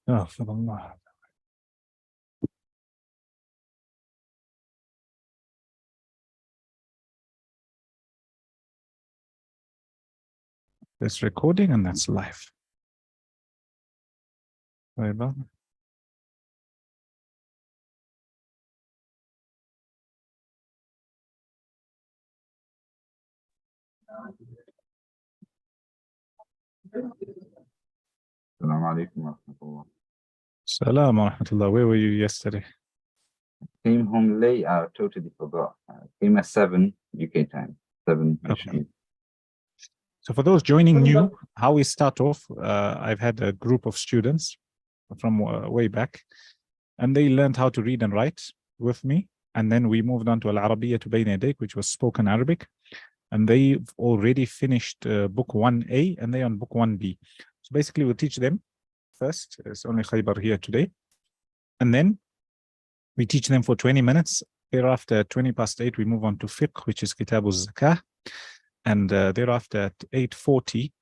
أغفر الله. That's recording and that's live. طيب. السلام عليكم ورحمة الله. Salam wa rahmatullah. Where were you yesterday? Came home late, I totally forgot. Came at 7 UK time, 7 Okay. So for those joining new, how we start off, I've had a group of students from way back, and they learned how to read and write with me. And then we moved on to Al-Arabiyyatu Bayna Yadayk, which was spoken Arabic. And they've already finished book 1A, and they're on book 1B. So basically we'll teach them first. It's only Khaybar here today. And then we teach them for 20 minutes. Thereafter, 20 past 8, we move on to fiqh, which is Kitab al-Zakah. And thereafter at 8:40,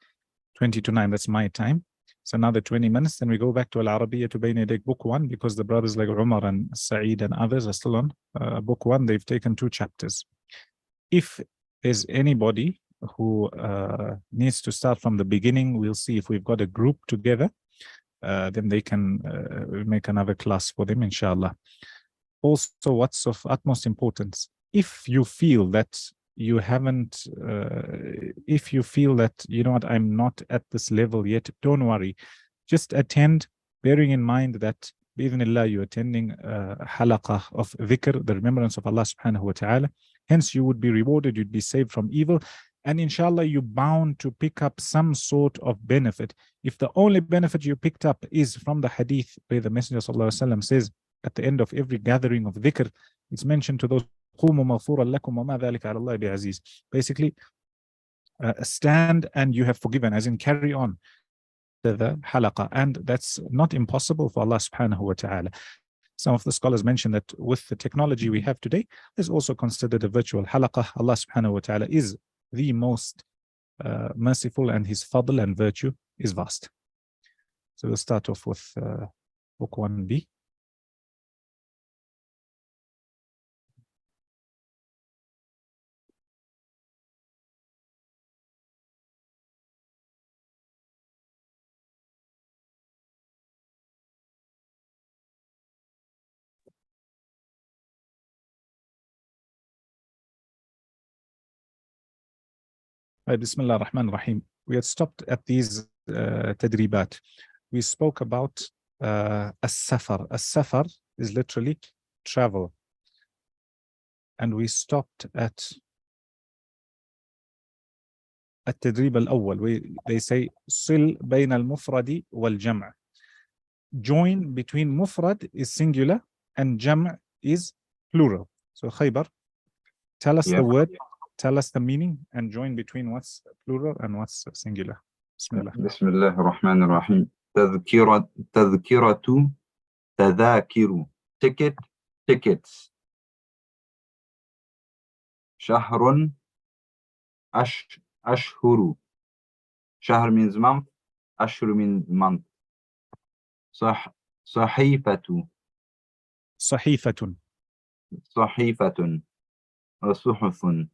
20 to 9, that's my time. It's another 20 minutes. Then we go back to Al-Arabiyyatu Bayna Yadayk book 1, because the brothers like Umar and Saeed and others are still on book 1. They've taken 2 chapters. If there's anybody who needs to start from the beginning, we'll see if we've got a group together. Then they can make another class for them, inshallah. Also, what's of utmost importance, if you feel that you haven't, if you feel that, you know what, I'm not at this level yet, don't worry. Just attend, bearing in mind that, bi'idhnillah, you're attending halaqah of dhikr, the remembrance of Allah subhanahu wa ta'ala. Hence, you would be rewarded, you'd be saved from evil. And inshallah, you're bound to pick up some sort of benefit. If the only benefit you picked up is from the hadith where the Messenger sallallahu alaihi wasallam says, at the end of every gathering of dhikr, it's mentioned to those, basically, stand and you have forgiven, as in carry on the halaqah. And that's not impossible for Allah subhanahu wa ta'ala. Some of the scholars mention that with the technology we have today, there's also considered a virtual halaqah. Allah subhanahu wa ta'ala is the most merciful, and his fadl and virtue is vast. So we'll start off with book 1B. Bismillah ar-Rahman ar-Rahim. We had stopped at these tadribat. We spoke about as-safar. As-safar is literally travel. And we stopped at التدريب الأول. They say صل بين المفرد والجمع. Join between mufrad is singular and jam' is plural. So Khaybar, tell us the word, tell us the meaning, and join between what's plural and what's singular. Bismillah. Bismillah ar-Rahman ar-Rahim. تذكرة تذاكر, ticket, tickets. شهر أشهر. شهر means month, أشهر means month. صحيفة. صحيفة. صحيفة or صحف,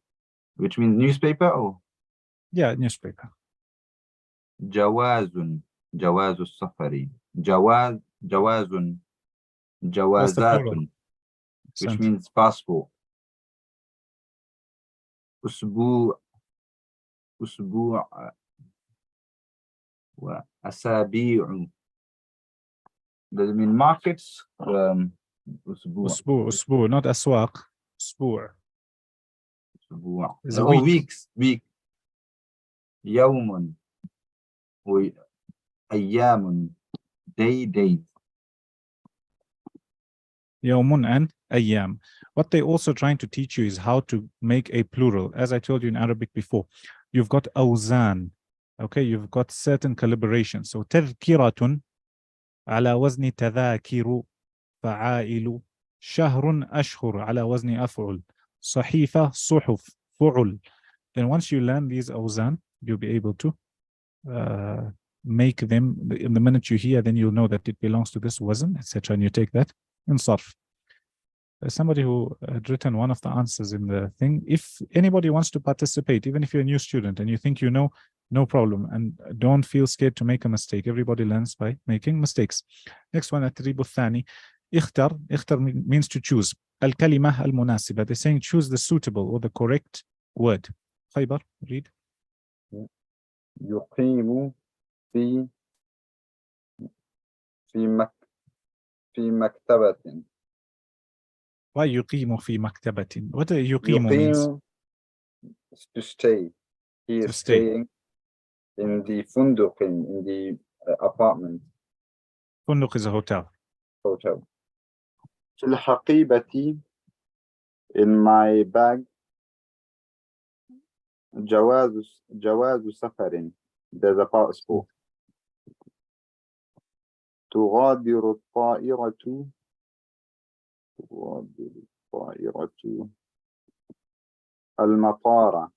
which means newspaper or? Yeah, newspaper. جواز. جواز السفر. جواز. جوازات, which means passport. أسبوع. وأسابيع. Does it mean markets? أسبوع, not أسواق. أسبوع. week. يوم. أيام, days. يوم and أيام. What they're also trying to teach you is how to make a plural. As I told you in Arabic before, you've got أوزان. Okay, you've got certain calibration. So تذكرة على وزن تذاكر فعائل. شهر أشهر على وزن أفعل. صحيفة صحف فعل. Then once you learn these أوزان, you'll be able to make them, in the minute you hear, then you'll know that it belongs to this wazn, etc. And you take that in sarf. Somebody who had written one of the answers in the thing. If anybody wants to participate, even if you're a new student and you think you know, no problem. And don't feel scared to make a mistake. Everybody learns by making mistakes. Next one, التدريب الثاني. اختر means to choose. الكلمة المناسبة. They're saying choose the suitable or the correct word. خيبر, read. يقيم في مكتبة. Why يقيم في مكتبة? What يقيم means? To stay. He is staying in the فندق, in the apartment. فندق is a hotel. في الحقيبة, in my bag. جواز سفر. There's a passport. تغادر الطائرة المطار.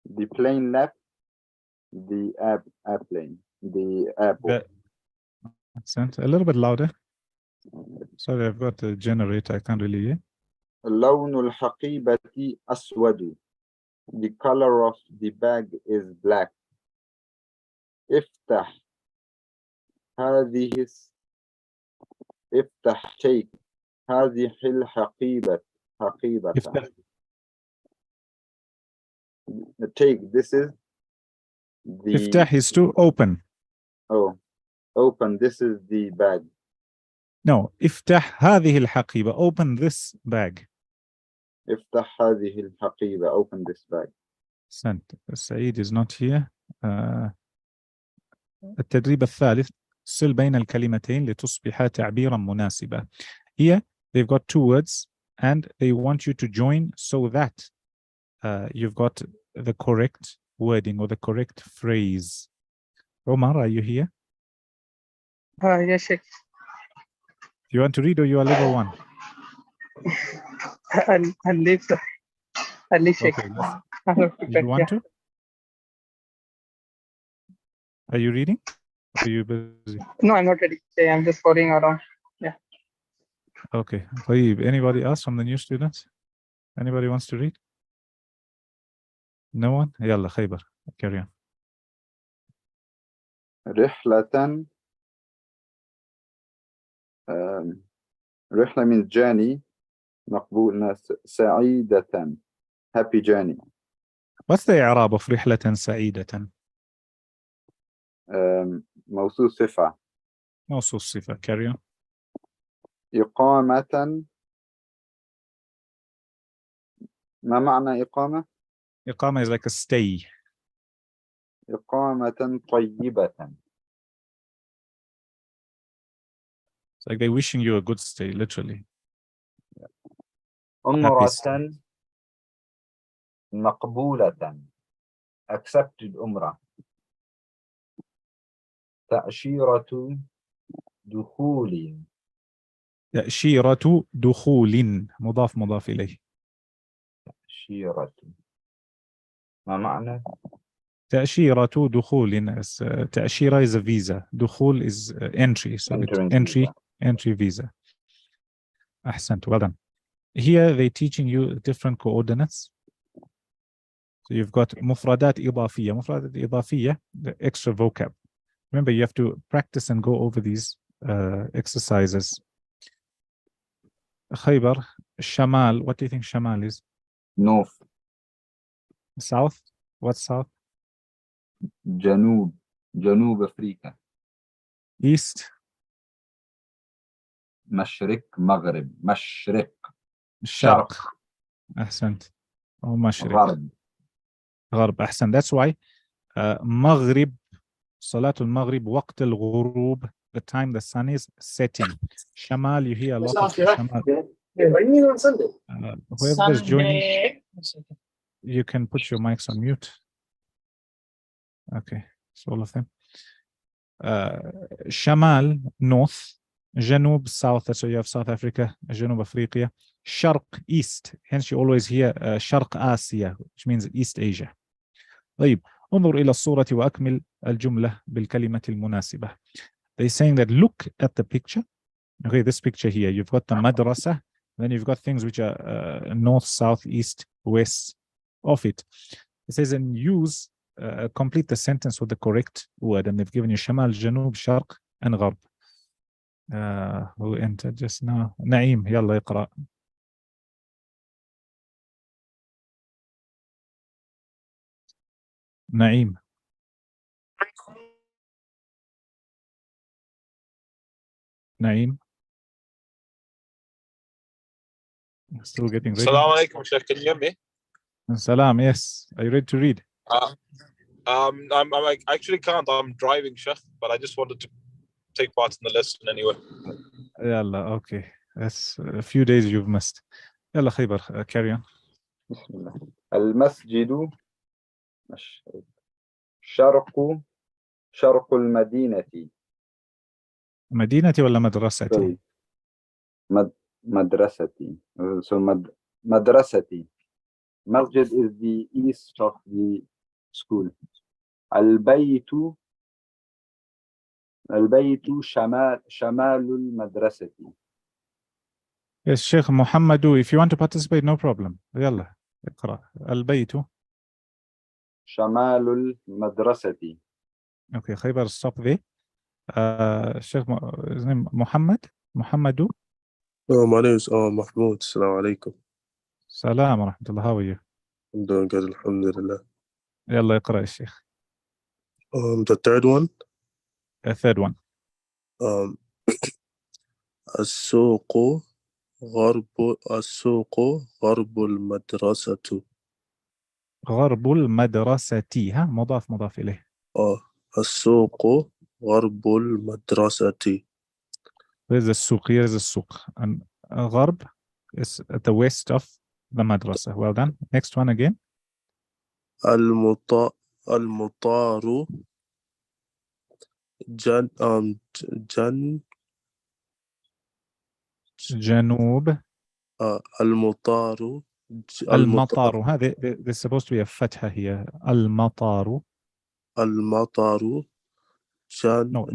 The plane left the airplane. The airport. Accent. A little bit louder. Sorry, I've got a generator. I can't really hear. لون الحقيبة أسود. The color of the bag is black. افتح take هذه الحقيبة. Take, this is the افتح is to open. Oh, open, this is the bag. No, افتح هذه الحقيبة. Open this bag. افتح هذه الحقيبة. Open this bag. Sent. Saeed is not here. التدريب الثالث. صل بين الكلمتين لتصبح تعبيرا مناسبا. Here they've got two words and they want you to join so that you've got the correct wording or the correct phrase. Omar, are you here? Yes, Sheikh. You want to read or you are level 1? I'll leave, sir. I'll leave, Sheikh. Okay, you want to? Are you reading? Are you busy? No, I'm not ready. I'm just following around. Yeah. Okay. Anybody else from the new students? Anybody wants to read? No one? Yalla, Khaybar. Carry on. رحلة. رحلة means journey. مقبول. سعيدة. Happy journey. What's the إعراب of رحلة سعيدة? موصول صفة. موصول صفة. Carry on. إقامة. ما معنى إقامة؟ إقامة is like a stay. إقامة طيبة. It's like they're wishing you a good stay, literally. عمرة مقبولة. Accepted عمرة. تأشيرة دخول. تأشيرة دخول. مضاف إليه. تأشيرة. ما معنى؟ تأشيرة دخول. تأشيرة is a visa. دخول is entry. So entry visa. أحسنت. Well done. Here they're teaching you different coordinates. So you've got مفردات إضافية. مفردات إضافية, the extra vocab. Remember, you have to practice and go over these exercises. Khaybar, Shamal. What do you think Shamal is? North. South? What's south? جنوب أفريقيا. East? مشرق مغرب. شرق. أحسنت. أو مشرق. غرب. أحسن. That's why مغرب, صلاة المغرب, وقت الغروب, the time the sun is setting. Shamal, you hear a lot of Shamal. What do you mean on Sunday? Whoever's joining, you can put your mics on mute. Okay, so all of them. Shamal, north. Janub, south. That's why you have South Africa. Janub Afriqiya. Sharq, east. Hence you always hear Sharq Asia, which means East Asia. طيب. انظر إلى الصورة وأكمل الجملة بالكلمة المناسبة. They're saying that look at the picture. Okay, this picture here, you've got the madrasa, then you've got things which are north, south, east, west of it. It says, and use, complete the sentence with the correct word. And they've given you Shamal, Janub, Sharq, and Gharb. Who entered just now? Naeem, yalla iqra. Naeem. Naeem. Still getting ready. Assalamu alaikum, Sheikh. Can you hear me? Salam, yes. Are you ready to read? I actually can't. I'm driving, Sheikh, but I just wanted to take part in the lesson anyway. Yalla, okay. That's a few days you've missed. Yalla Khaybar, carry on. بسم الله. المسجد شرق المدينة. مدينتي ولا مدرستي؟ مدرستي. So مدرستي. Masjid is the east of the school. البيت شمال المدرسة. Yes, Sheikh Muhammadu, if you want to participate, no problem. Yalla, اقرأ. البيت. شمال المدرسة. Okay, Khaybar, stop there. Sheikh, his name Muhammad? Muhammadu? My name is Mahmoud. Assalamu alaikum. Salam wa rahmatullah. How are you? I'm doing good, alhamdulillah. Yalla, اقرأ Sheikh. The third one. The third one. السوق غرب المدرسة. غرب المدرسة. ها مضاف إليه. السوق غرب المدرسة. Where's the souq? Here's the souq. And Gharb is at the west of the madrasa. Well done. Next one again. المطار جنوب. المطار. المطار. There's supposed to be a fatha here. المطار. No,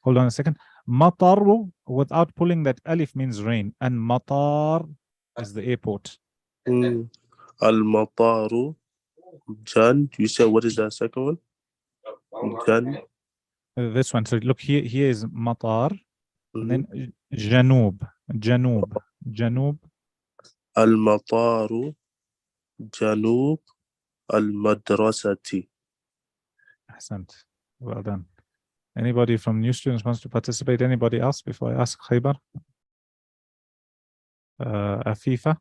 hold on a second. Matar without pulling that alif means rain, and matar is the airport. المطار. Jan, you said what is that second one? Jan. This one. So look here. Here is matar, and then janub. المطار جنوب المدرسة. Ahsant. Well done. Anybody from new students wants to participate? Anybody else before I ask Khaybar? Afifa?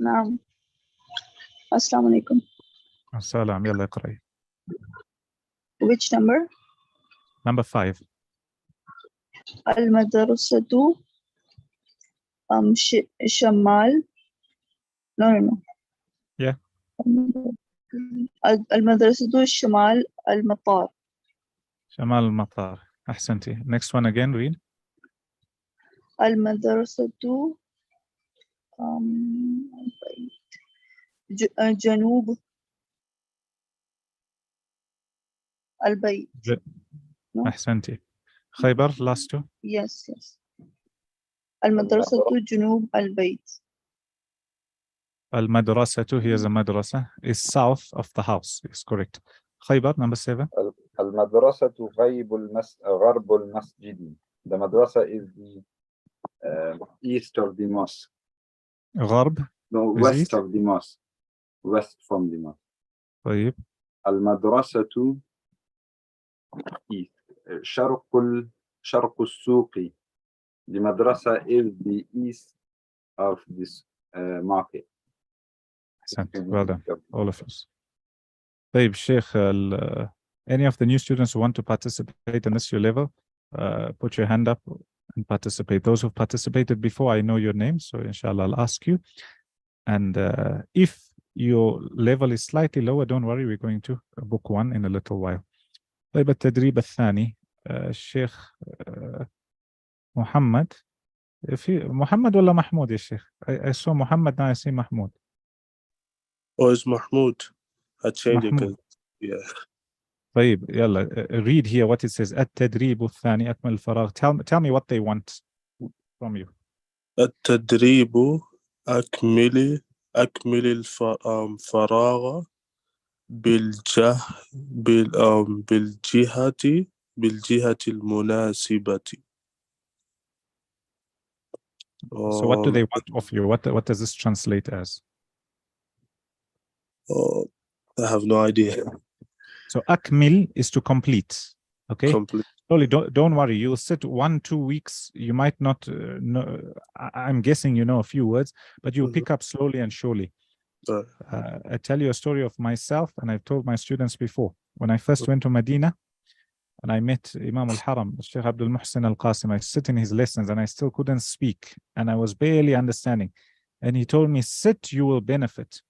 نعم. السلام عليكم. Assalam. Yalla iqra'i. Which number? Number 5. المدرسة شمال. No. Yeah. المدرسة شمال المطار. شمال المطار. أحسنتي. Next one again, read. المدرسة جنوب البيت. أحسنتي. Khaybar, last two. Yes. المدرسة جنوب البيت. المدرسة, here's a madrasa, is south of the house. Is correct. Khaybar, number 7. المدرسة غرب المسجد. The madrasa is the east of the mosque. غرب. No, west of the mosque. West from the mosque. طيب. المدرسة east. شرق السوق. The madrasa is the east of this market. Well done, all of us. طيب, Sheikh, any of the new students who want to participate in this year level, put your hand up and participate. Those who've participated before, I know your name, so inshallah I'll ask you. And if your level is slightly lower, don't worry, we're going to book one in a little while. طيب, التدريب الثاني, الشيخ محمد. في محمد ولا محمود يا شيخ؟ I saw Muhammad, now I see Mahmoud. Oh, it's Mahmoud. I changed Mahmoud. it because, yeah. طيب يلا read here what it says التدريب الثاني أكمل الفراغ. Tell me what they want from you. التدريب أكمل الفراغ بالجهة المناسبة. So what do they want of you? What does this translate as? I have no idea. So akmil is to complete. Okay. Complete. Slowly, don't worry. You'll sit 1-2 weeks. You might not know. I'm guessing you know a few words, but you'll pick up slowly and surely. I tell you a story of myself, and I've told my students before. When I first went to Medina, and I met Imam al-Haram, Sheikh Abdul Muhsin al-Qasim, I sit in his lessons, and I still couldn't speak, and I was barely understanding. And he told me, sit, you will benefit.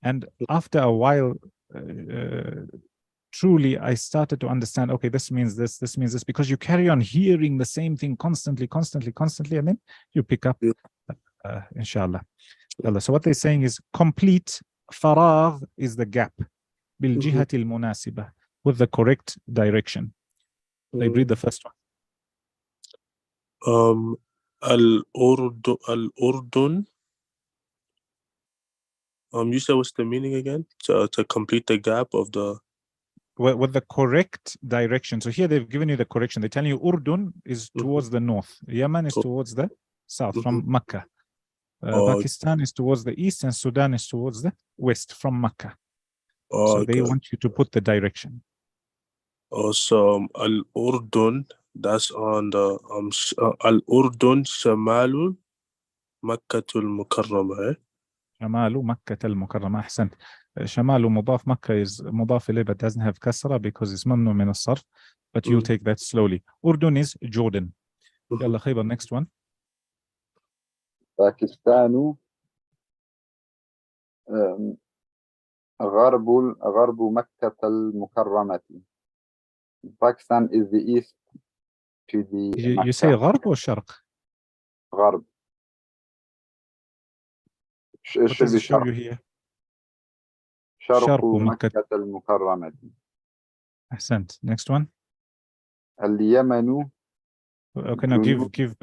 And after a while, truly, I started to understand, okay, this means this means this, because you carry on hearing the same thing constantly, and then you pick up, inshallah. So what they're saying is complete. Faragh is the gap. بالجهة المناسبة, with the correct direction. They read the first one. الأردن. You said what's the meaning again? To complete the gap of the. With the correct direction. So here they've given you the correction. They're telling you Urdun is towards the north. Yemen is towards the south from Mecca. Pakistan is towards the east, and Sudan is towards the west from Mecca. So they want you to put the direction. So Al-Urdun, that's on the Al-Urdun Shamalu Makkatul Mukarramah. Shamalu Makkatul Mukarramah. أحسنت. Shamalu mudaf, Makkah is mudaf ilayh, but doesn't have kasra because it's mamnu min as-sarf. But you'll take that slowly. Urdun is Jordan. Yalla khaybar, next one. باكستان غرب مكة المكرمة. Pakistan is the east to the You say غرب or شرق? غرب. What does it show you here? شرق مكة المكرمة. أحسنت. Next one. اليمن. Okay, now give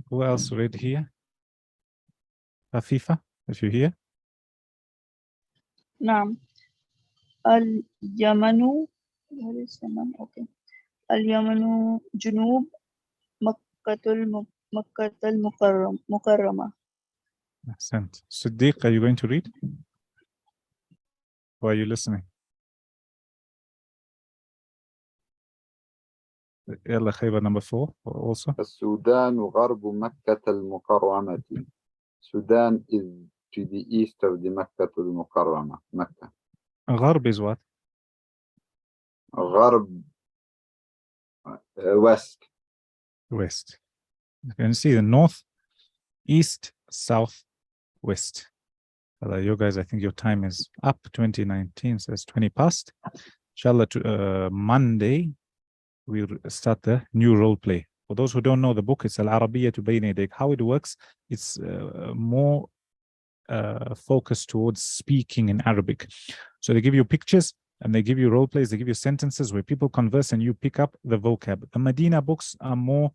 who else read here? Afifa, if you hear. نعم. اليمن. Where is Yemen? Okay. اليمن جنوب مكة المكرمة. أحسنت. Siddiq, are you going to read? Or are you listening? يلا خيبر number 4 also. السودان غرب مكة المكرمة. Sudan is to the east of the Makkah al-Mukarramah, Makkah. غرب is what? غرب, west. West. You can see the north, east, south, west. You guys, I think your time is up. 2019 says 20 past. Inshallah, to Monday, we'll start the new role play. For those who don't know the book, it's Al-Arabiya Bayna Yadayk. How it works, it's more focused towards speaking in Arabic. So they give you pictures and they give you role plays, they give you sentences where people converse and you pick up the vocab. The Medina books are more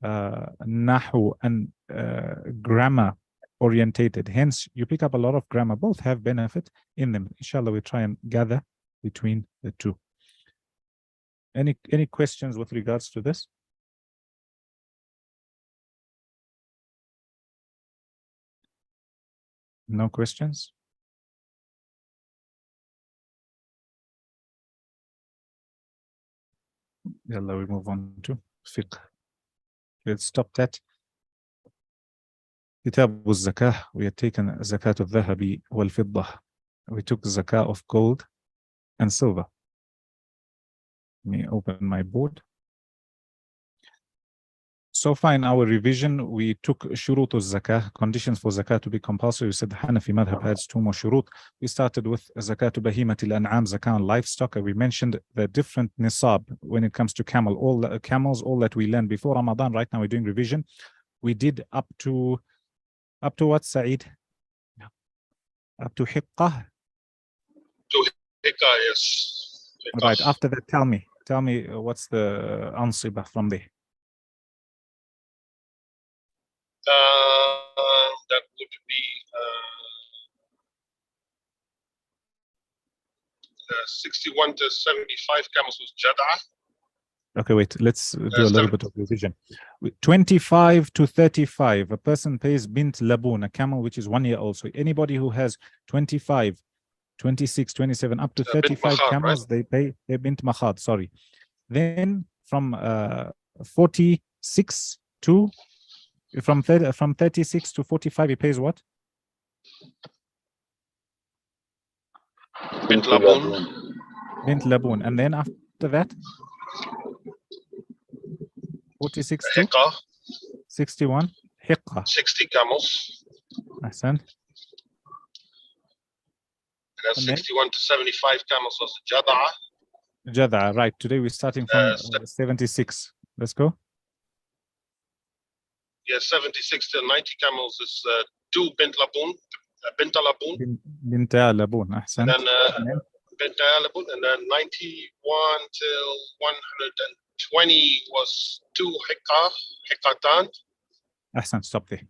nahu and grammar orientated. Hence, you pick up a lot of grammar. Both have benefit in them. Inshallah, we try and gather between the two. Any questions with regards to this? No questions? Yalla, we move on to fiqh. Let's stop that. Kitab al-Zakah, we had taken Zakat al-Dhahabi wal-Fiddah. We took Zakah of gold and silver. Let me open my board. So far in our revision, we took shurut al-zakah, conditions for zakah to be compulsory. We said the Hanafi madhab has 2 more shurut. We started with zakat bahimat al-an'am, zakah on livestock. We mentioned the different nisab when it comes to camel. All the camels, all that we learned before Ramadan. Right now we're doing revision. We did up to what, Saeed? Up to hiqqah. To hiqqah, yes. Right. After that, tell me what's the ansibah from there? That would be 61 to 75 camels was Jad'ah. Okay, wait, let's do a little bit of revision. 25 to 35, a person pays bint labun, a camel which is 1 year old. So anybody who has 25, 26, 27, up to 35 makhad, camels, they pay their bint makhad, sorry. Then from 46 to, from 36 to 45, he pays what? Bint labun. Bint labun. And then after that? 46 to Hiqqa, 61, hiqqa. 60 camels. Ahsan. And then And then? 61 to 75 camels was Jad'ah. Jad'a, right. Today we're starting from 76. Let's go. Yeah, 76 to 90 camels is 2 bint labun, bint labun. Binta labun, ahsan. And then bint labun, and then 91 till 120 was 2 hiqqa, hiqqatan. Ahsan, stop there.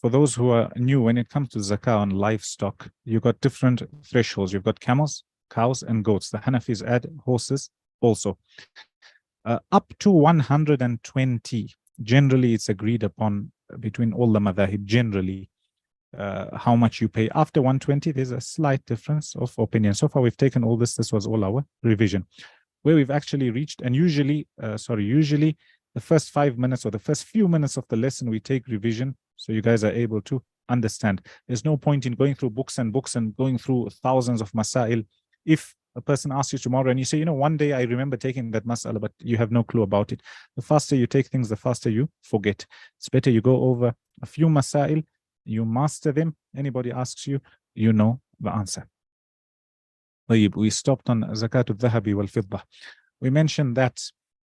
For those who are new, when it comes to zakah on livestock, you've got different thresholds. You've got camels, cows, and goats. The Hanafis add horses also. Up to 120, generally it's agreed upon between all the madhahib, generally, how much you pay. After 120, there's a slight difference of opinion. So far, we've taken all this. This was all our revision. Where we've actually reached, and usually the first 5 minutes or the first few minutes of the lesson, we take revision so you guys are able to understand. There's no point in going through books and books and going through thousands of masail. If a person asks you tomorrow and you say, you know, one day I remember taking that masala, but you have no clue about it. The faster you take things, the faster you forget. It's better you go over a few masail, you master them. Anybody asks you, you know the answer. We stopped on zakat al-dhahabi wal-fiddah. We mentioned that.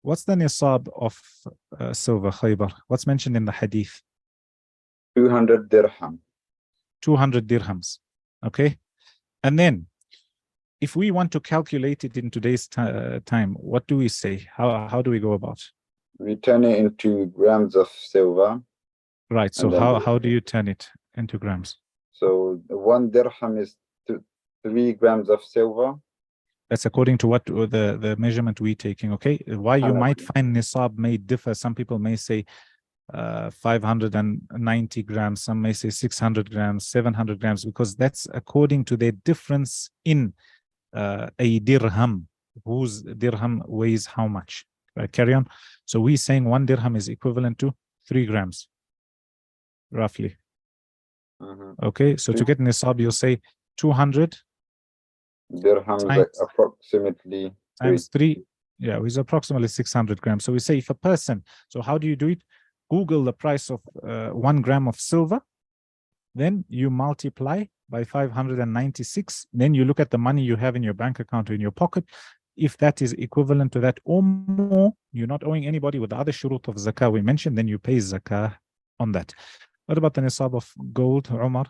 What's the nisab of silver, Khaybar? What's mentioned in the hadith? 200 dirham. 200 dirhams. Okay. And then, if we want to calculate it in today's time, what do we say? How do we go about? We turn it into grams of silver. Right. So how do you turn it into grams? So 1 dirham is 3 grams of silver. That's according to what the measurement we're taking. Okay. Why you might find nisab may differ. Some people may say 590 grams. Some may say 600 grams, 700 grams, because that's according to the difference in a dirham, whose dirham weighs how much. Right, carry on. So we're saying 1 dirham is equivalent to 3 grams, roughly. Okay, so to get nisab, you'll say 200 dirhams, like approximately times 3. Yeah, it's approximately 600 grams. So we say if a person, so how do you do it? Google the price of 1 gram of silver, then you multiply by 596, then you look at the money you have in your bank account or in your pocket. If that is equivalent to that or more, you're not owing anybody with the other shurut of zakah we mentioned, then you pay zakah on that. What about the nisab of gold, Umar?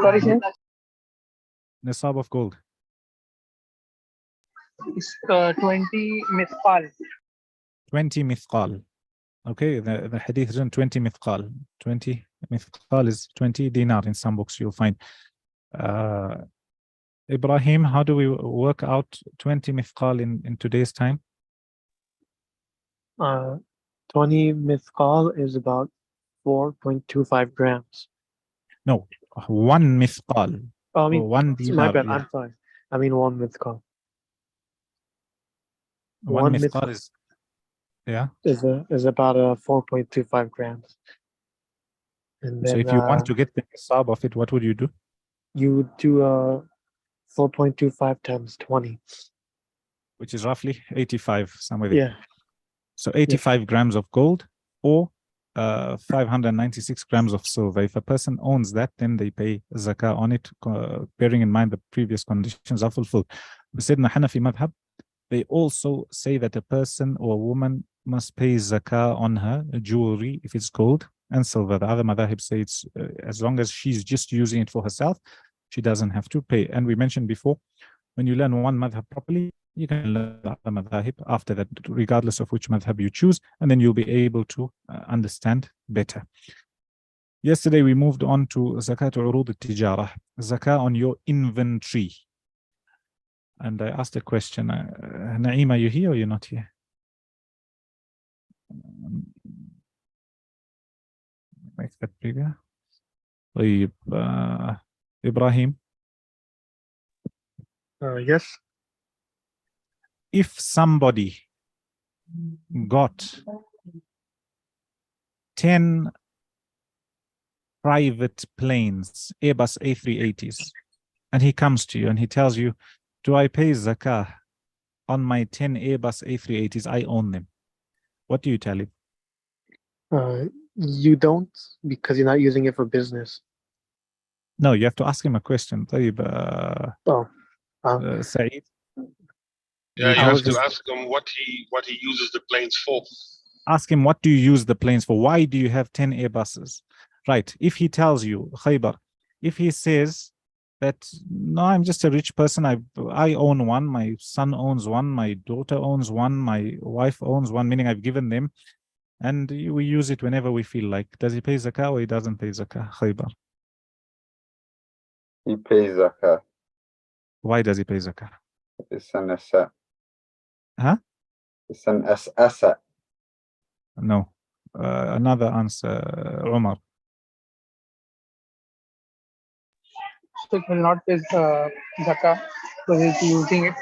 Sorry, sir. Nisab of gold. It's 20 mithqal. 20 mithqal. Okay, the hadith is on 20 mithqal. 20 mithqal is 20 dinar in some books you'll find. Ibrahim, how do we work out 20 mithqal in today's time? 20 mithqal is about 4.25 grams. No, 1 mithqal. Oh, I mean, 1 my dinar. bad, Yeah. I'm sorry. I mean 1 mithqal. 1 mithqal is, yeah. Is about 4.25 grams. And then So if you want to get the nisab of it, what would you do? you would do 4.25 times 20. Which is roughly 85, somewhere there. Yeah. So 85 grams of gold or 596 grams of silver. If a person owns that, then they pay zakah on it, bearing in mind the previous conditions are fulfilled. We said in the Hanafi madhab, they also say that a person or a woman must pay zakah on her jewelry if it's gold, and silver. The other madhahib say it's as long as she's just using it for herself, she doesn't have to pay. And we mentioned before, when you learn one madhab properly, you can learn the other madhahib after that, regardless of which madhab you choose, and then you'll be able to understand better. Yesterday, we moved on to zakat urud al-tijara, zakah on your inventory. And I asked a question, Naima, are you here or you're not here? Make that bigger. Ibrahim, Yes. if somebody got 10 private planes, Airbus A380s, and he comes to you and he tells you, do I pay zakah on my 10 Airbus A380s? I own them. What do you tell him? You don't, because you're not using it for business. No, you have to ask him a question. طيب, Saeed? Yeah, you I have was to just- ask him what he uses the planes for. Ask him, what do you use the planes for? Why do you have 10 Airbuses? Right. If he tells you, Khaybar, if he says that, no, I'm just a rich person, I own one, my son owns one, my daughter owns one, my wife owns one, meaning I've given them, and we use it whenever we feel like. Does he pay zakah or he doesn't pay zakah, Khaybar? He pays zakah. Why does he pay zakah? It's an asset. Huh? It's an asset. No. Another answer, Umar. So he will not pay zakah because he's using it.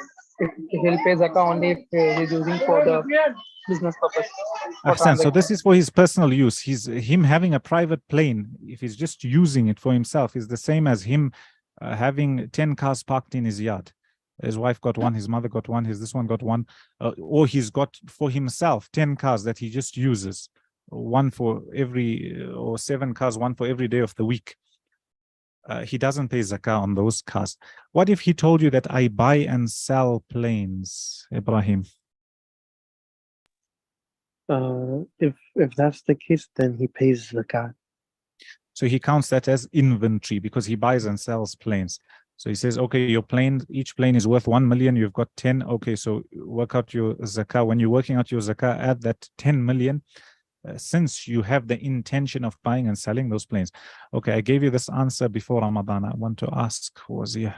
He'll pay zakah only if he's using for the business purpose. for Ahsan, so this transaction. is for his personal use. Him having a private plane, if he's just using it for himself, is the same as him having 10 cars parked in his yard. His wife got one, his mother got one, this one got one, or he's got for himself 10 cars that he just uses, one for every, or 7 cars, one for every day of the week. He doesn't pay zakah on those cars. What if he told you that I buy and sell planes, Ibrahim? If that's the case, then he pays zakat. So he counts that as inventory because he buys and sells planes. So he says, okay, your plane, each plane is worth 1 million. You've got 10. Okay, so work out your zakah. When you're working out your zakah, add that 10 million. Since you have the intention of buying and selling those planes. Okay, I gave you this answer before Ramadan. I want to ask, who was here?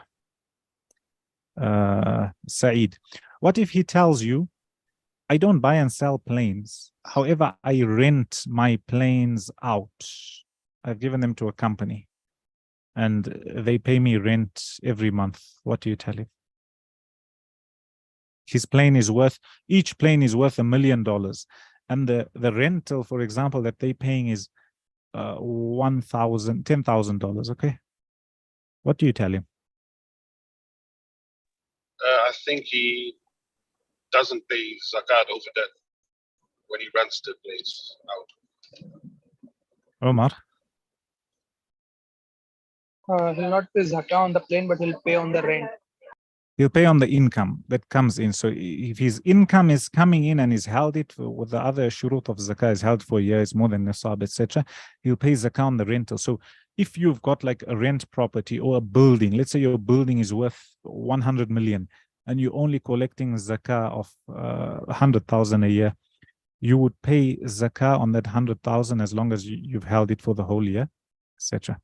Saeed. What if he tells you, I don't buy and sell planes. However, I rent my planes out. I've given them to a company and they pay me rent every month. What do you tell him? His plane is worth, each plane is worth $1 million. And the rental, for example, that they're paying is $10,000. Okay. What do you tell him? I think he doesn't pay zakat over that when he rents the place out. Omar? He'll not pay zakah on the plane, but he'll pay on the rent. He'll pay on the income that comes in. So if his income is coming in and he's held it with the other shurut of zakah is held for a year, it's more than nisab, etc., he'll pay zakah on the rental. So if you've got like a rent property or a building, let's say your building is worth 100 million and you're only collecting zakah of 100,000 a year, you would pay zakah on that 100,000 as long as you've held it for the whole year, etc.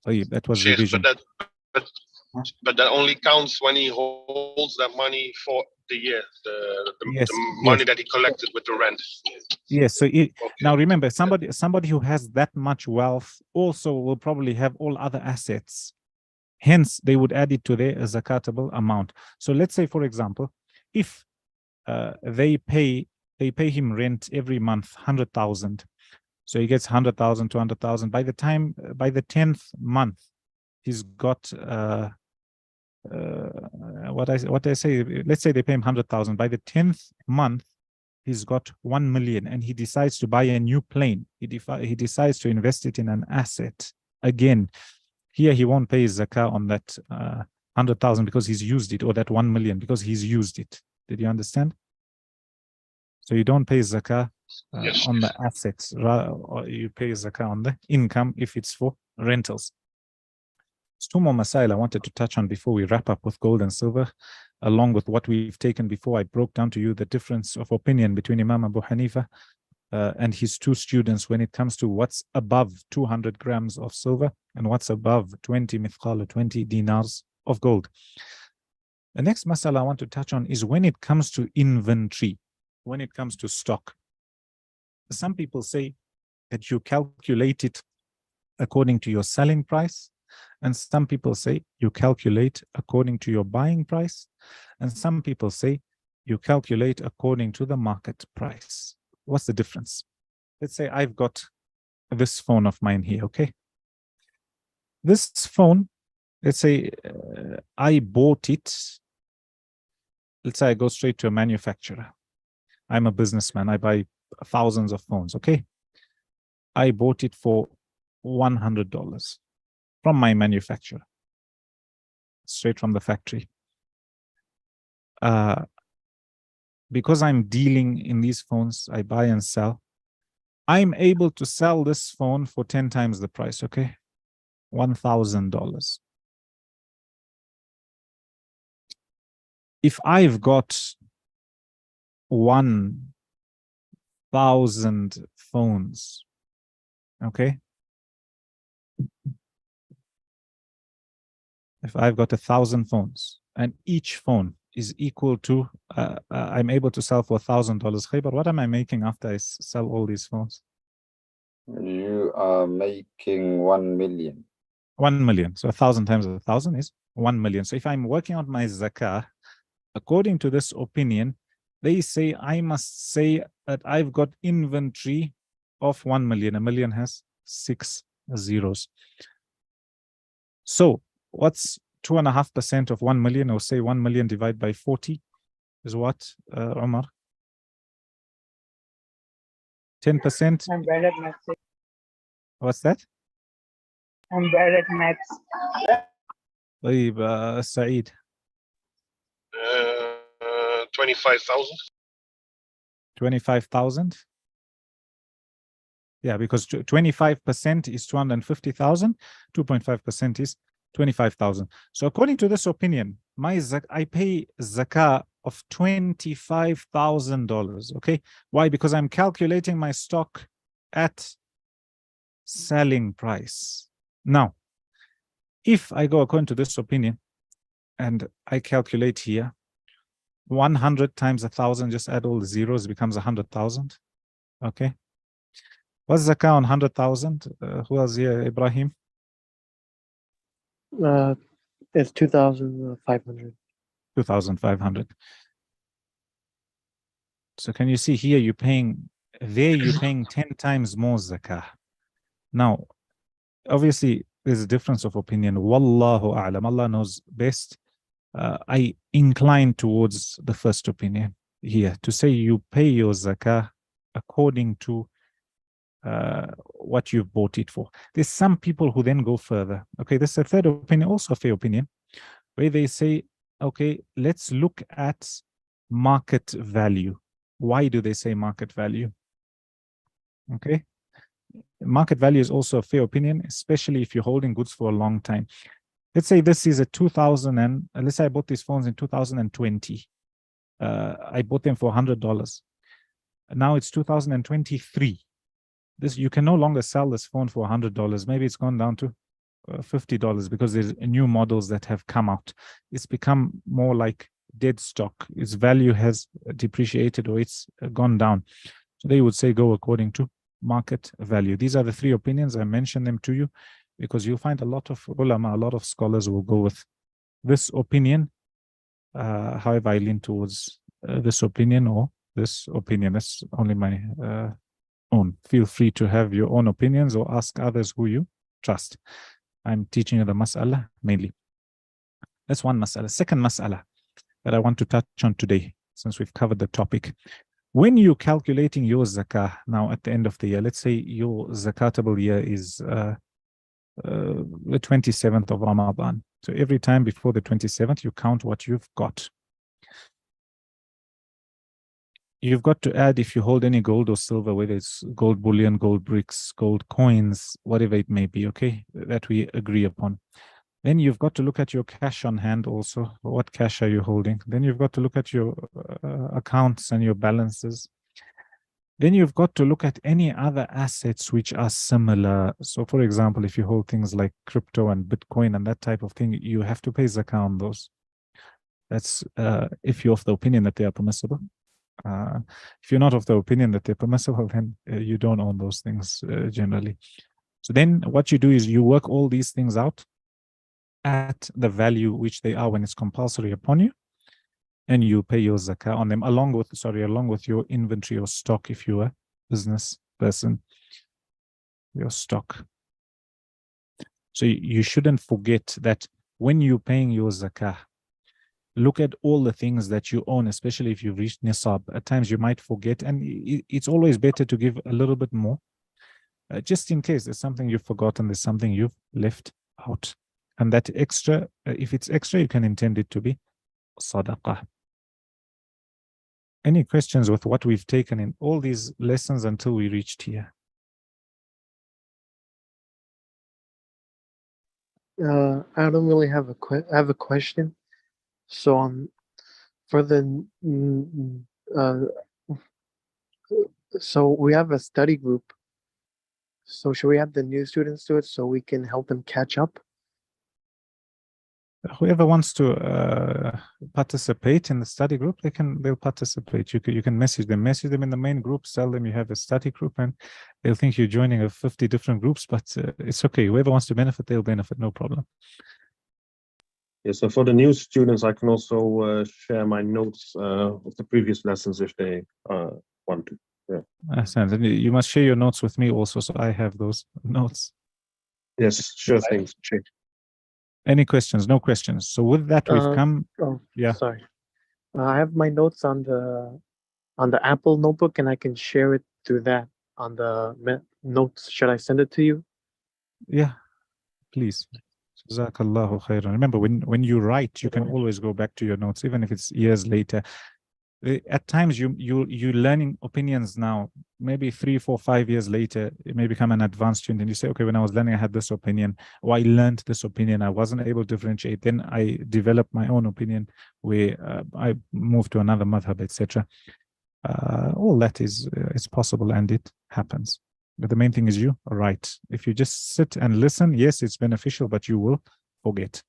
So yeah, that was Sheikh, revision. but that only counts when he holds that money for the year, the Yes, money yes. that he collected with the rent. Yes, so Okay. now remember, somebody who has that much wealth also will probably have all other assets. Hence, they would add it to their zakatable amount. So let's say, for example, if they pay him rent every month, 100,000. So he gets 100,000, 200,000. By the 10th month, he's got what I say. Let's say they pay him 100,000. By the 10th month, he's got 1 million, and he decides to buy a new plane. He decides to invest it in an asset. Again, here he won't pay zakah on that 100,000 because he's used it, or that 1 million because he's used it. Did you understand? So you don't pay zakah Yes. on the assets, or you pay zakah on the income if it's for rentals. There's two more masail I wanted to touch on before we wrap up with gold and silver, along with what we've taken before. I broke down to you the difference of opinion between Imam Abu Hanifa and his two students when it comes to what's above 200 grams of silver and what's above 20 mithqal or 20 dinars of gold. The next masala I want to touch on is when it comes to inventory, when it comes to stock. Some people say that you calculate it according to your selling price, and some people say you calculate according to your buying price, and some people say you calculate according to the market price. What's the difference? Let's say I've got this phone of mine here, okay? This phone, let's say I bought it. Let's say I go straight to a manufacturer. I'm a businessman. I buy thousands of phones, okay? I bought it for $100 from my manufacturer, straight from the factory. Because I'm dealing in these phones, I buy and sell, I'm able to sell this phone for 10 times the price, okay? $1,000. If I've got 1,000 phones, okay? If I've got 1,000 phones and each phone is equal to, I'm able to sell for $1,000. Khaybar, what am I making after I sell all these phones? You are making 1 million. 1 million. So 1,000 times 1,000 is 1 million. So if I'm working out my zakah, according to this opinion, they say I must say that I've got inventory of 1 million. A million has 6 zeros. So what's 2.5% of 1 million, or say 1 million divided by 40 is what, Omar? 10%? I'm bad at maths. What's that? I'm bad at maths. طيب, Saeed. 25,000. 25,000? Yeah, because 25% is 250,000, 2.5% is 25,000. So according to this opinion, I pay zakah of $25,000, okay? Why? Because I'm calculating my stock at selling price. Now, if I go according to this opinion and I calculate here, 100 times 1,000, just add all the zeros, becomes 100,000, okay? What's zakah on 100,000? Who else here? Ibrahim? It's 2,500. 2,500. So can you see here you're paying 10 times more zakah. Now, obviously, there's a difference of opinion. Wallahu a'lam. Allah knows best. I incline towards the first opinion here, to say you pay your zakah according to what you've bought it for. There's some people who then go further. Okay, this is a third opinion, also a fair opinion, where they say, okay, let's look at market value. Why do they say market value? Okay, market value is also a fair opinion, especially if you're holding goods for a long time. Let's say this is a 2000 and let's say I bought these phones in 2020. I bought them for $100. Now it's 2023. You can no longer sell this phone for $100. Maybe it's gone down to $50 because there's new models that have come out. It's become more like dead stock. Its value has depreciated or it's gone down. So they would say go according to market value. These are the three opinions. I mentioned them to you because you'll find a lot of ulama, a lot of scholars will go with this opinion. However, I lean towards this opinion or this opinion. That's only my own. Feel free to have your own opinions or ask others who you trust. I'm teaching you the mas'ala mainly. That's one mas'ala. Second mas'ala that I want to touch on today, since we've covered the topic. When you're calculating your zakah now at the end of the year, let's say your zakatable year is the 27th of Ramadan. So every time before the 27th, you count what you've got. you've got to add, if you hold any gold or silver, whether it's gold bullion, gold bricks, gold coins, whatever it may be, okay, that we agree upon. Then you've got to look at your cash on hand also. What cash are you holding? Then you've got to look at your accounts and your balances. Then you've got to look at any other assets which are similar. So, for example, if you hold things like crypto and Bitcoin and that type of thing, you have to pay zakah on those. That's if you're of the opinion that they are permissible. If you're not of the opinion that they're permissible, then you don't own those things generally. So then what you do is you work all these things out at the value which they are when it's compulsory upon you, and you pay your zakah on them along with your inventory or stock if you're a business person, your stock. So you shouldn't forget that when you're paying your zakah, look at all the things that you own, especially if you've reached nisab. At times you might forget, and it's always better to give a little bit more, just in case there's something you've forgotten, there's something you've left out. And that extra, if it's extra, you can intend it to be sadaqah. Any questions with what we've taken in all these lessons until we reached here? I don't really have I have a question. So for the so we have a study group. So should we have the new students do it so we can help them catch up? Whoever wants to participate in the study group, they'll participate. You can message them in the main group, tell them you have a study group, and they'll think you're joining 50 different groups, but it's okay. Whoever wants to benefit, they'll benefit, no problem. Yeah, so for the new students, I can also share my notes of the previous lessons if they want to. Yeah. And you must share your notes with me also, so I have those notes. Yes, sure thing. Sure. Any questions? No questions. So with that, we've come. Oh, yeah. Sorry. I have my notes on the Apple notebook, and I can share it through that on the notes. Should I send it to you? Yeah, please. Jazakallahu khairan. Remember, when you write, you can always go back to your notes, even if it's years later. At times, you're learning opinions now. Maybe 3, 4, 5 years later, it may become an advanced student, and you say, okay, when I was learning, I had this opinion, or I learned this opinion, I wasn't able to differentiate. Then I developed my own opinion, where I moved to another madhab, etc. All that is it's possible, and it happens. But the main thing is you write. If you just sit and listen, yes, it's beneficial, but you will forget.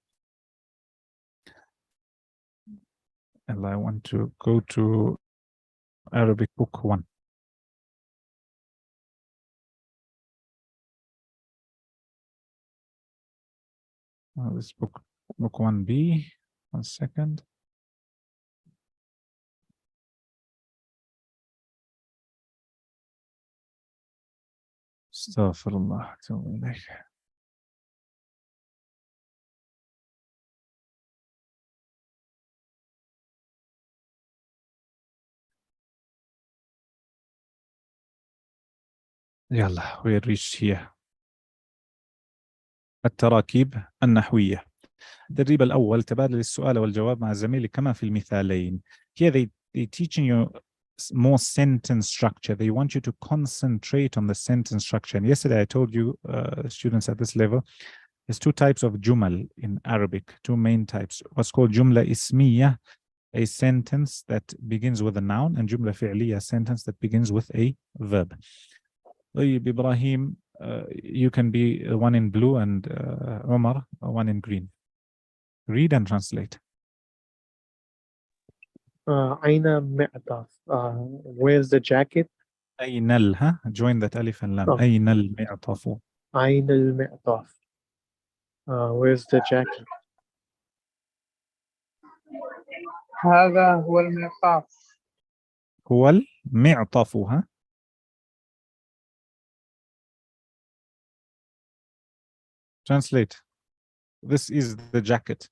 And I want to go to Arabic book 1. This book 1B. 1 second. Astaghfirullah. يلا, we reached here. التراكيب النحوية. التدريب الأول تبادل السؤال والجواب مع زميلك كما في المثالين. Here they teaching you more sentence structure. They want you to concentrate on the sentence structure. And yesterday I told you, students at this level, there's 2 types of jumal in Arabic, 2 main types. What's called jumla ismiya, a sentence that begins with a noun, and jumla fi'liya, a sentence that begins with a verb. Ibrahim, you can be one in blue, and Omar, one in green. Read and translate. Aina mi'taf. Where's the jacket? Aynal, huh? Join that alif and lam. Aynal mi'tafu. Aina al-mi'taf. Where's the jacket? هذا هو المعطف. هو المعطف, huh? Translate. This is the jacket.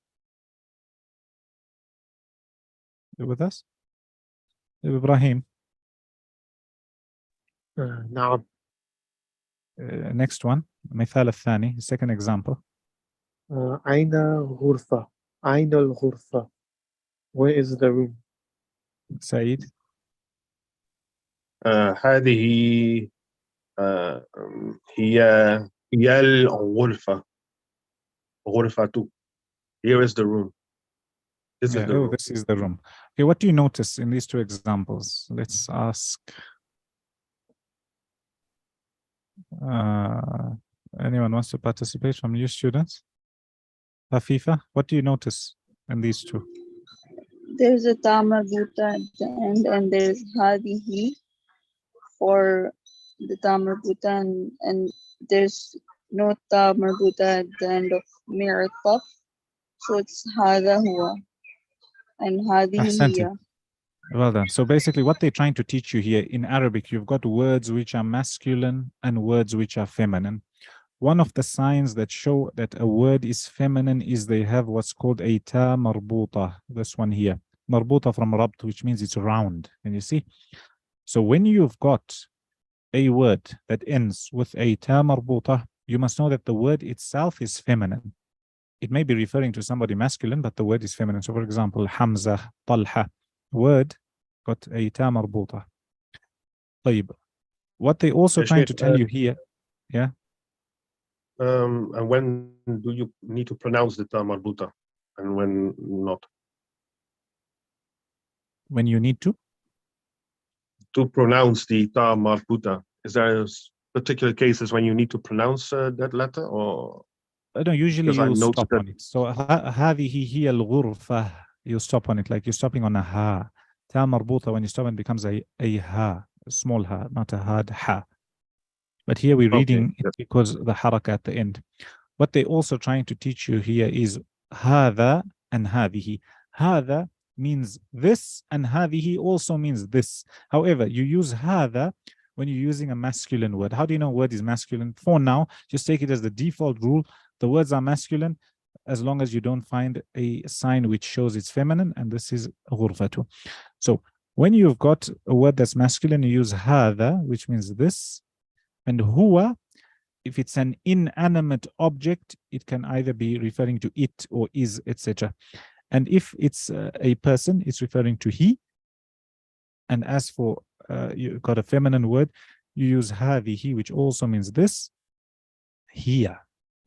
You with us? Ibrahim. نعم. Next one. مثال الثاني. Second example. أين غرفة? أين الغرفة? Where is the room? Saeed. هذه هي الغرفة. غرفة. Here is the room. This is the room. This is the room. Okay, what do you notice in these two examples? Let's ask. Anyone wants to participate from you students? Hafifa, what do you notice in these two? There's a ta marbuta at the end, and there's hadihi for the ta marbuta, and there's no ta marbuta at the end of mi'taf, so it's hada huwa and hadihi Ahsanti. hiya. Well done. So basically what they're trying to teach you here in Arabic, you've got words which are masculine and words which are feminine. One of the signs that show that a word is feminine is they have what's called a ta marbuta. This one here. Marbuta from rabt, which means it's round. And you see? So when you've got a word that ends with a ta marbuta, you must know that the word itself is feminine. It may be referring to somebody masculine, but the word is feminine. So for example, Hamza, Talha, word got a ta marbuta. طيب. What they also trying to tell you here, yeah? And when do you need to pronounce the ta marbuta and when not? When you need to? To pronounce the ta marbuta. Is there particular cases when you need to pronounce that letter, or? No, usually Because I you noticed stop that- on it. So هذه هي الغرفة. You stop on it, like you're stopping on a ha. Ta marbuta, when you stop, it becomes a ha, a small ha, not a hard ha. But here we're reading it because the haraka at the end. What they're also trying to teach you here is هذا and هذه. هذا means this, and هذه also means this. However, you use هذا when you're using a masculine word. How do you know a word is masculine? For now, just take it as the default rule. The words are masculine as long as you don't find a sign which shows it's feminine, and this is غرفة. So when you've got a word that's masculine, you use هذا, which means this, and huwa, if it's an inanimate object, it can either be referring to it or is, etc. And if it's a person, it's referring to he. And as for you got a feminine word, you use هذه, which also means this. Here,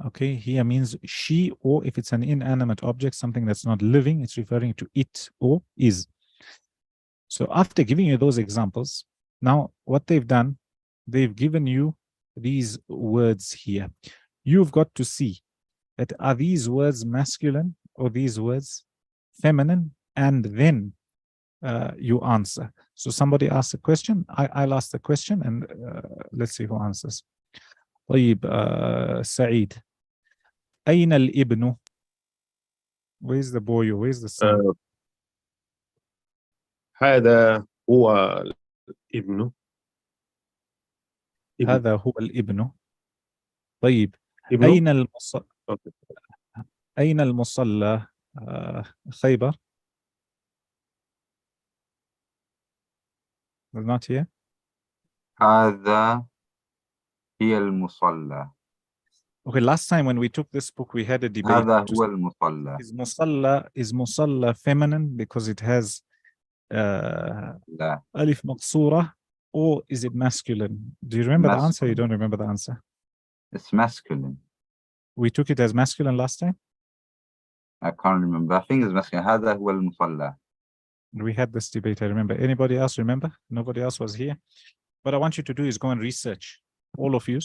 okay, here means she, or if it's an inanimate object, something that's not living, it's referring to it or is. So after giving you those examples, now what they've done, they've given you these words here. You've got to see that are these words masculine or these words feminine, and then you answer. So somebody asks a question, I'll ask the question, and let's see who answers. طيب, Saeed. أين الابن? Where's the boy or where's the son? هذا هو الابن. هذا هو الابن. طيب, ابن؟ أين المصلى؟ أين المصلى؟ خيبر? Not here. هذا هي المصلى. Okay, last time when we took this book, we had a debate. هذا هو المصلى. Is musalla feminine because it has لا. alif maqsura, or is it masculine? Do you remember the answer? You don't remember the answer? It's masculine. We took it as masculine last time. I can't remember. I think it's masculine. هذا هو المصلى. We had this debate, I remember. Anybody else remember? Nobody else was here. What I want you to do is go and research, all of you.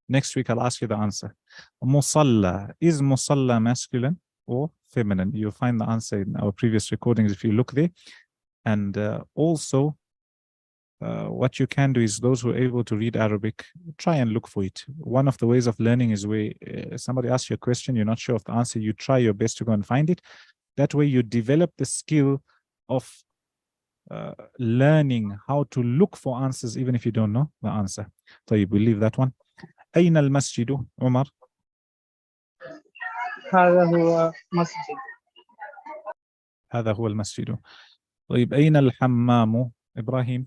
Next week, I'll ask you the answer. Musalla, is musalla masculine or feminine? You'll find the answer in our previous recordings if you look there. And also, what you can do is those who are able to read Arabic, try and look for it. One of the ways of learning is where somebody asks you a question, you're not sure of the answer, you try your best to go and find it. That way you develop the skill of learning how to look for answers even if you don't know the answer. So we'll leave that one. أين المسجد عمر؟ هذا هو مسجد. هذا هو المسجد. طيب أين الحمام إبراهيم؟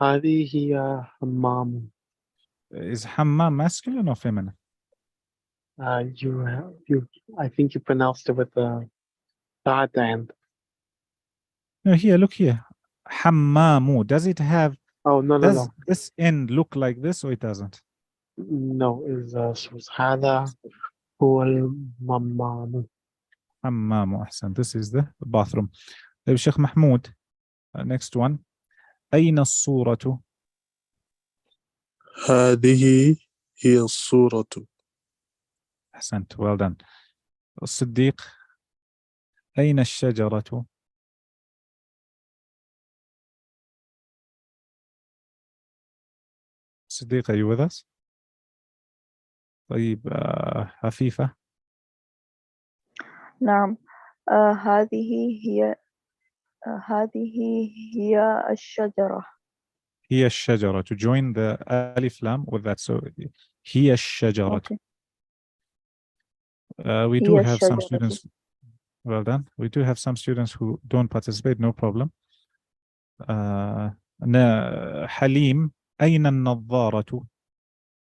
هذه هي حمام. Is حمام masculine or feminine? You I think you pronounced it with the ta at the end. No, here, look here. Hammamu. Does it have, Oh, no, does this end look like this or it doesn't? No, is هذا هو الممام. Hammamu. Ahsan. This is the bathroom. Sheikh Mahmoud. Next one. أين الصورة? هذه هي الصورة. أحسنت. Well done. الصديق. أين الشجرة؟ صديق, are you with us? طيب, عفيفة. نعم. هذه هي الشجرة. هي الشجرة. To join the alif lam with that. So هي الشجرة. Okay. We do هي have some الشجرة. students. Well done. We do have some students who don't participate. No problem. Halim. أين النظارة?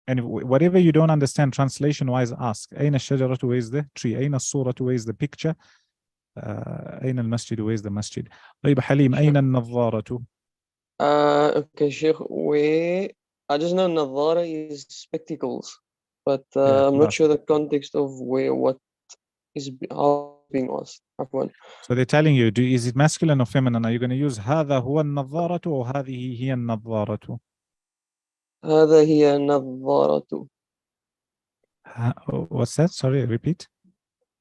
And whatever you don't understand translation wise, ask. أين الشجرة? Where is the tree? أين الصورة? Where is the picture? أين المسجد? Where is the masjid? طيب حليم, أين النظارة? Okay, Sheikh. I just know Nadhara is spectacles, but Yeah, I'm not خلاص. sure the context of what is how being asked. Afwan. So they're telling you, is it masculine or feminine? Are you going to use هذا هو النظارة or هذه هي النظارة? هذا هي نظارة. What's that? Sorry, repeat.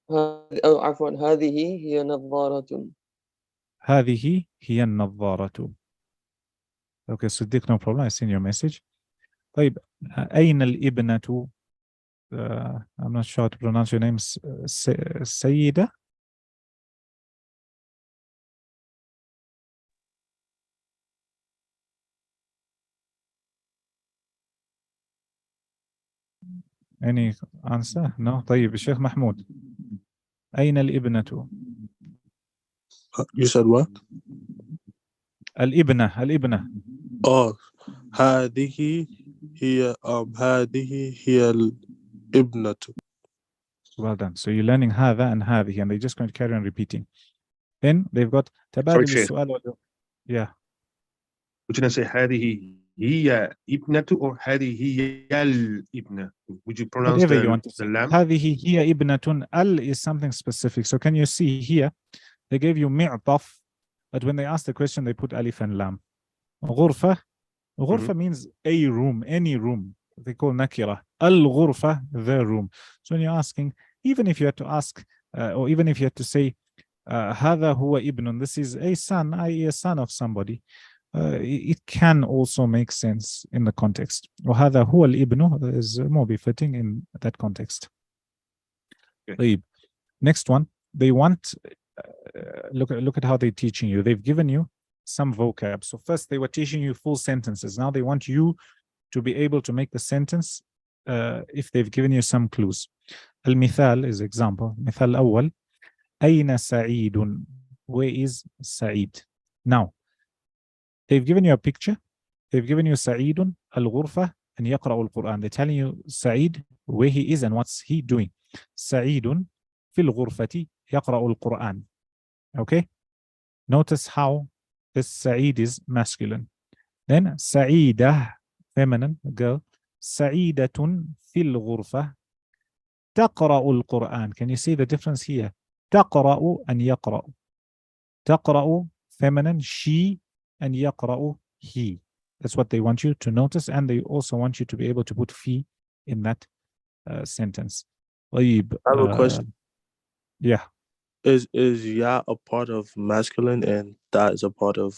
عفوا. هذه هي نظارة. هذه هي النظارة. Okay, Siddiq, no problem. I've seen your message. طيب, أين الإبنة? I'm not sure how to pronounce your name. Sayyida? Any answer? No. طيب, الشيخ محمود. أين الإبنة? You said what? الإبنة. Oh, هذه هي الابنة. Well done. So you're learning هذا and هذه, and they're just going to carry on repeating. Then they've got تبادل Sheikh. السؤال. Yeah. Would you say هذه هي ابنة or هذه هي الابنة? Would you pronounce Whatever you want to the say. lam? هذه هي ابنة. Al is something specific. So can you see here? They gave you معطف, but when they ask the question, they put alif and lam. غرفة. غرفة means a room, any room. They call nakira. Al-ghurfa, the room. So when you're asking, even if you had to ask, or even if you had to say, هذا هو ابن, this is a son, i.e. a son of somebody, it can also make sense in the context. وهذا هو الابن is more befitting in that context. Okay. Next one, they want, look at how they're teaching you. They've given you some vocab. So first they were teaching you full sentences. Now they want you to be able to make the sentence if they've given you some clues. المثال is example. مثال الأول. أين سعيد? Where is Sa'id? Now, they've given you a picture. They've given you سعيد الغرفة and يقرأ القرآن. They're telling you Sa'id, where he is and what's he doing. سعيد في الغرفة يقرأ القرآن. Okay? Notice how this Sa'id is masculine. Then سعيدة, feminine, girl. سعيدة في الغرفة تقرأ القرآن. Can you see the difference here? تقرأ and يقرأ. تقرأ, feminine, she, and يقرأ, he. That's what they want you to notice, and they also want you to be able to put fi in that sentence. طيب, I have a question. Yeah. Is ya a part of masculine and that is a part of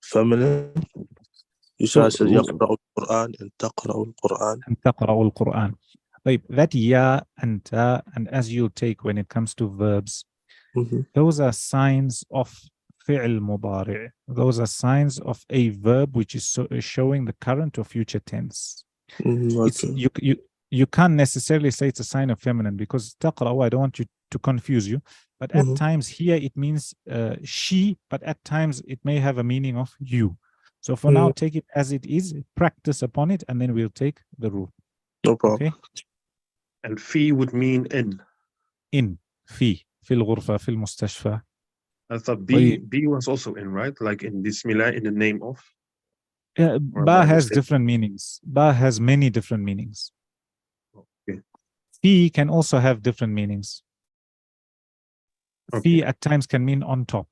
feminine? You said I said يقرأ القرآن and تقرأ القرآن. And تقرأ القرآن. طيب, that ya and ta, and as you take when it comes to verbs, those are signs of fi'l mudari'. Those are signs of a verb which is showing the current or future tense. Okay. You can't necessarily say it's a sign of feminine because taqra'u, I don't want you to confuse you, but at times here it means she, but at times it may have a meaning of you. So for now, take it as it is, practice upon it, and then we'll take the rule. No problem. Okay? And fi would mean in. In, fi, في الغرفة في المستشفى. I thought طيب. B was also in, right? Like in Bismillah, in the name of. Yeah, Or ba am I has mistaken? different meanings. Ba has many different meanings. Okay. Fi can also have different meanings. Okay. Fi at times can mean on top.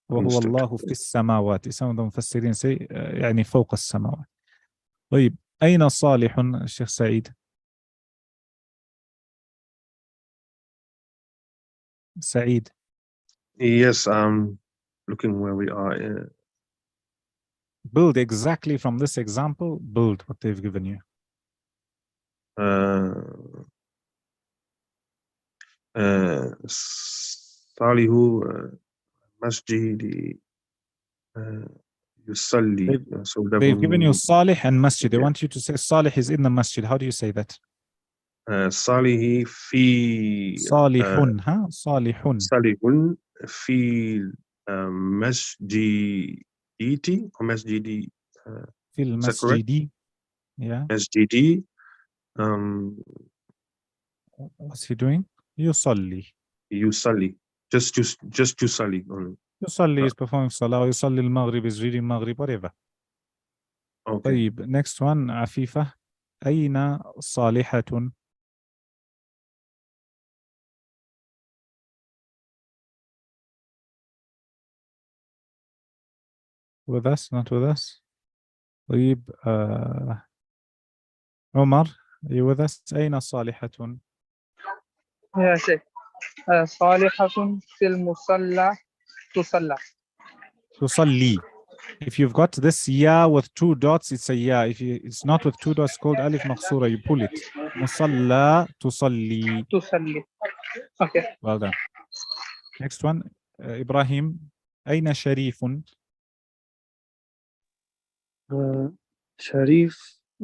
وهو Understood. الله في السماوات. Some of the مفسرين say يعني فوق السماوات. طيب أين صالح الشيخ سعيد؟ سعيد. Yes, looking where we are. Build exactly from this example. Build what they've given you. Salihu Masjidi Yusalli. So that They've will given you mean Salih and Masjid. They yeah. want you to say Salih is in the Masjid. How do you say that? Salihi fi Salihun, huh? Salihun. Salihun fi Masjiditi or Masjidi. Fil Is that correct? Masjidi. Yeah. Masjidi. What's he doing? Yusalli. Yusalli. Just Yusalli only. Yusalli is performing Salah. Yusalli al-Maghrib is reading Maghrib, whatever. Okay. طيب, next one, Afifa. أين صالحة? With us, not with us. طيب, Omar, are you with us? أين صالحة? Yeah, Sheikh. صالحة في المصلى تصلى. تصلي. If you've got this ya with two dots, it's a ya. If it's not with two dots, it's called alif makhsura. You pull it. Musalla tusalli. تصلي. Okay. Well done. Next one, Ibrahim. أين شريف?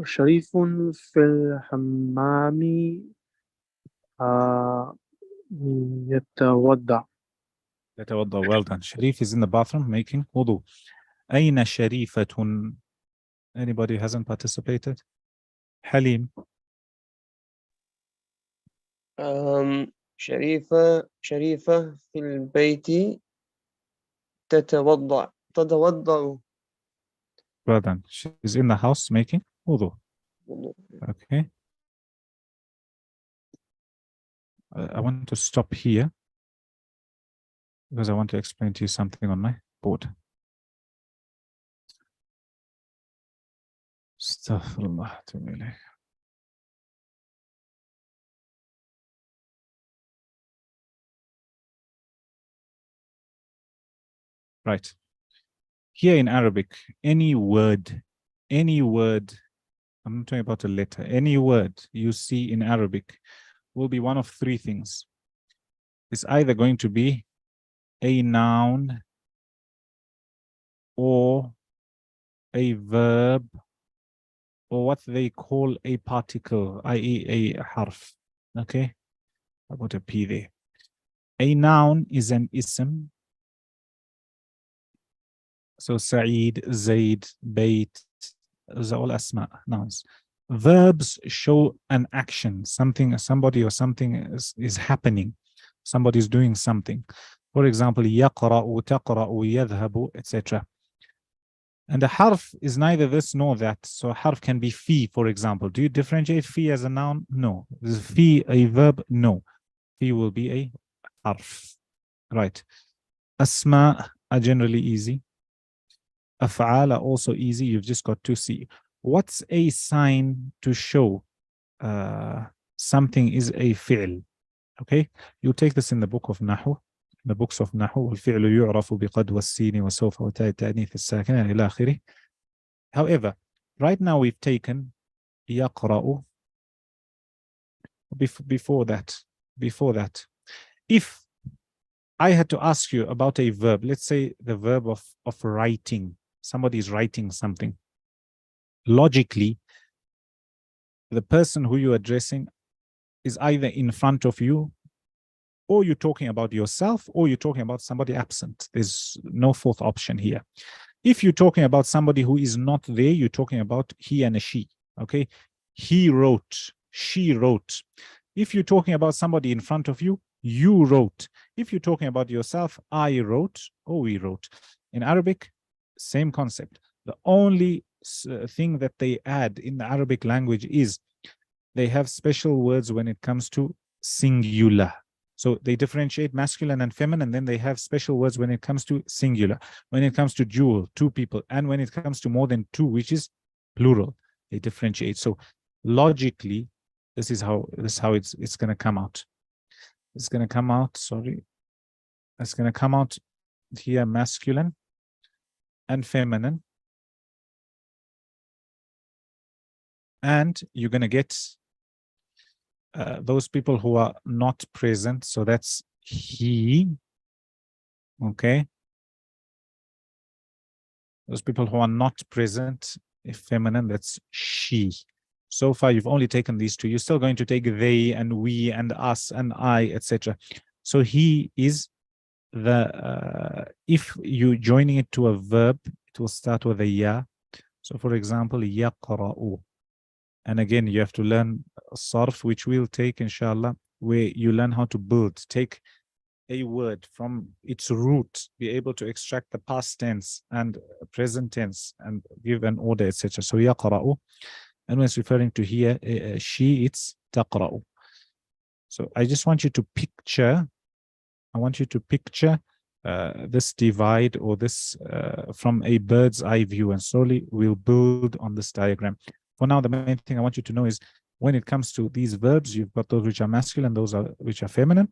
شريف في الحمام يتوضأ. Well done. Sharif is in the bathroom making wudu. أين شريفة? Anybody hasn't participated? Halim. شريفة في البيت تتوضأ. Well done. She's in the house making wudu. Okay. I want to stop here because I want to explain to you something on my board. Astaghfirullah. Right. Here in Arabic, any word, I'm not talking about a letter, any word you see in Arabic will be one of three things. It's either going to be a noun or a verb or what they call a particle, i.e. a harf. Okay? I put a P there. A noun is an ism. So Sa'id, Zaid, Bayt, those are all asma, nouns. Verbs show an action, something, somebody or something is happening. Somebody's doing something. For example, يقرأ, تقرأ, يذهب, etc. And the harf is neither this nor that. So harf can be fi, for example. Do you differentiate fi as a noun? No. Is fi a verb? No. Fi will be a harf. Right. Asma are generally easy. Af'al are also easy. You've just got to see. What's a sign to show something is a fi'l? Okay. You take this in the book of Nahu. The books of Nahu, والفعل يعرف بقد والسين وسوف وتاء التأنيث الساكنة إلى آخره. However, right now we've taken يقرأ. Before that, if I had to ask you about a verb, let's say the verb of writing, somebody is writing something. Logically, the person who you're addressing is either in front of you, or you're talking about yourself, or you're talking about somebody absent. There's no fourth option here. If you're talking about somebody who is not there, you're talking about he and a she. Okay. He wrote, she wrote. If you're talking about somebody in front of you, you wrote. If you're talking about yourself, I wrote or we wrote. In Arabic, same concept. The only thing that they add in the Arabic language is they have special words when it comes to singular. So they differentiate masculine and feminine, then they have special words when it comes to singular, when it comes to dual, two people, and when it comes to more than two, which is plural, they differentiate. So logically, this is how it's going to come out. It's going to come out, sorry. It's going to come out here masculine and feminine. And you're going to get those people who are not present. So that's he. Okay. Those people who are not present, if feminine, that's she. So far, you've only taken these two. You're still going to take they and we and us and I, etc. So he is the, if you joining it to a verb, it will start with a ya. So for example, yaqra'u. And again, you have to learn sarf, which we'll take, inshallah, where you learn how to build. Take a word from its root, be able to extract the past tense and present tense and give an order, etc. So yaqra'u. And when it's referring to here, she, it's taqra'u. So I just want you to picture, this divide or this from a bird's eye view, and slowly we'll build on this diagram. For now, the main thing I want you to know is when it comes to these verbs, you've got those which are masculine, those which are feminine,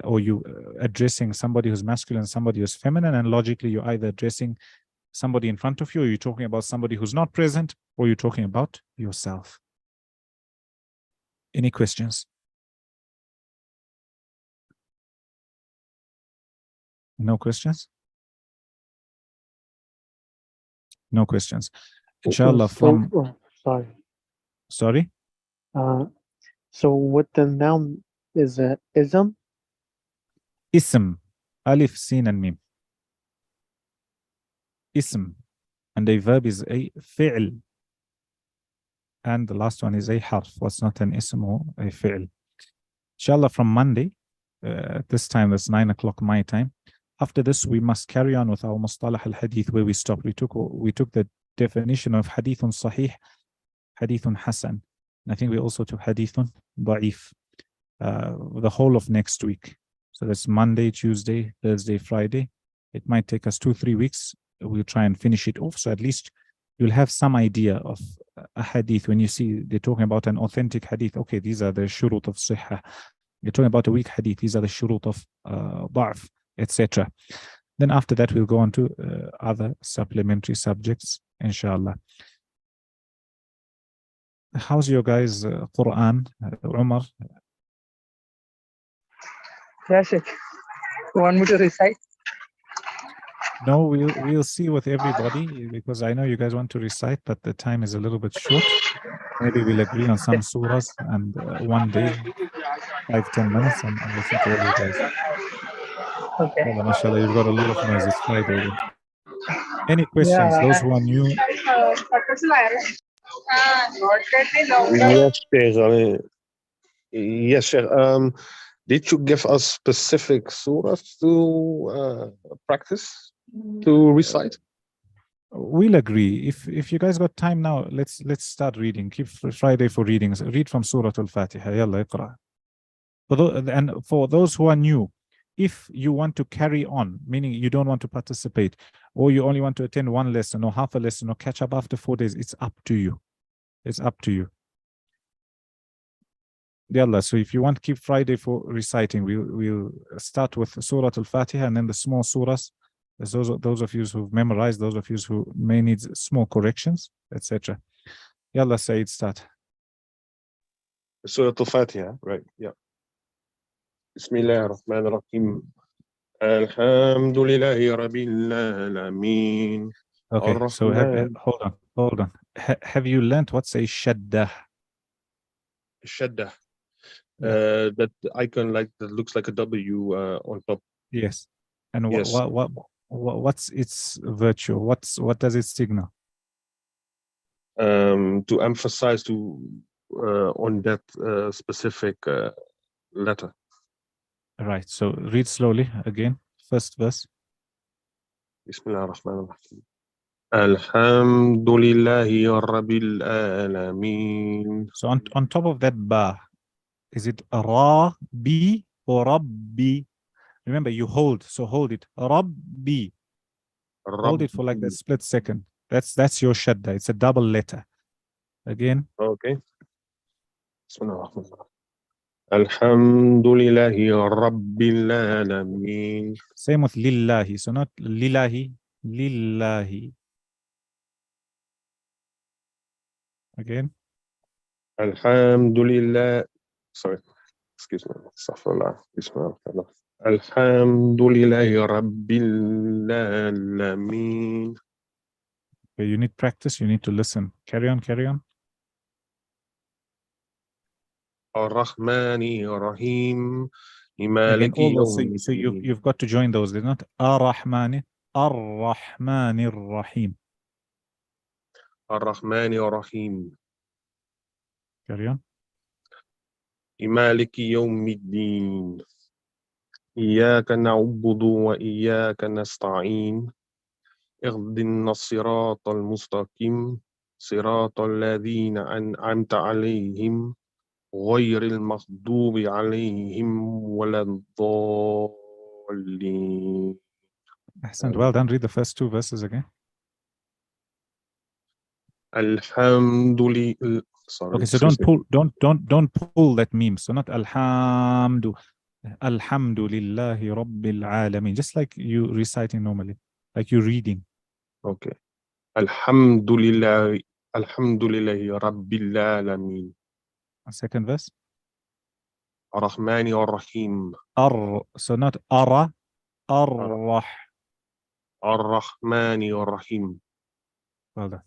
or you addressing somebody who's masculine, somebody who's feminine, and logically you're either addressing somebody in front of you, or you're talking about somebody who's not present, or you're talking about yourself. Any questions? No questions? No questions. Inshallah, from... sorry. Sorry? So what the noun is ism? Ism. Alif, sin, and mim. Ism. And a verb is a fi'l. And the last one is a harf. What's not an ism or a fi'l. Inshallah, from Monday, this time, that's 9 o'clock my time. After this, we must carry on with our mustalah al-hadith where we stopped. We took the definition of hadithun sahih, hadithun hasan. And I think we also took hadithun da'if, the whole of next week. So that's Monday, Tuesday, Thursday, Friday. It might take us 2-3 weeks. We'll try and finish it off. So at least you'll have some idea of a hadith. When you see they're talking about an authentic hadith, okay, these are the shurut of sihha. You're talking about a weak hadith, these are the shurut of da'f, etc. Then after that, we'll go on to other supplementary subjects, inshallah. How's your guys' Quran, Umar? Yeah, Sheikh. You want me to recite? No, we'll see with everybody, because I know you guys want to recite, but the time is a little bit short. Maybe we'll agree on some surahs and one day, 5-10 minutes, and listen to all you guys. Okay. Oh, mashallah, you've got a lot of noise. It's Friday. Any questions? Those who are new? Yes, Sheikh. Did you give us specific surahs to practice, to recite? We'll agree. If you guys got time now, let's start reading. Keep Friday for readings. Read from Surah Al-Fatiha. Yalla, iqra. And for those who are new, if you want to carry on, meaning you don't want to participate, or you only want to attend one lesson or half a lesson or catch up after 4 days, it's up to you. It's up to you. Yalla, so if you want to keep Friday for reciting, we'll start with Surah Al-Fatiha and then the small surahs. Those of you who've memorized, those of you who may need small corrections, etc. Yalla, Saeed, start. Surah Al-Fatiha, right? Yeah. Bismillah ar-Rahman ar-Rahim. Alhamdulillahi Rabbil Alameen. Okay, so hold on. Have you learnt what's a shaddah? Shaddah. That icon that looks like a W on top. Yes. And yes. What's its virtue? What does it signal? To emphasize, to on that specific letter. Right. So read slowly again. First verse. Bismillah ar-Rahman ar-Rahim. Alhamdulillahi Rabbil Alameen. So on top of that ba, is it Rabbi or Rabbi? Remember, you hold. So hold it. Rabbi. Hold it for like that split second. That's your shadda. It's a double letter. Again. Okay. Bismillah ar-Rahman ar-Rahim. Alhamdulillahi Rabbil Alameen. Same with lillahi. So not lillahi, lillahi. Again. Alhamdulillah. Sorry. Excuse me. Astaghfirullah. Bismillah. Alhamdulillahi Rabbil Alameen. Okay, you need practice. You need to listen. Carry on, carry on. Ar-Rahmani Ar-Rahim. Again, all those Maliki things. So you've got to join those. They're not Ar-Rahmani, Ar-Rahmani Ar-Rahim. Ar-Rahmani Ar-Rahim. Carry on. Maliki Yawmiddin. إياك نعبد وإياك نستعين اهدنا الصراط المستقيم صراط الذين أنعمت عليهم غير المغضوب عليهم ولا الضالين. Excellent. Well done. Read the first two verses again. Alhamdulillah. Sorry. Okay, so don't pull that meme. So not alhamdu. Alhamdulillahi Rabbil Alameen. Just like you reciting normally, like you reading. Okay. Alhamdulillahi Rabbil Alameen. Second verse. Ar-Rahmani Ar-Rahim. So not ara, ar-rah. Ar-Rahmani Ar-Rahim. Well done.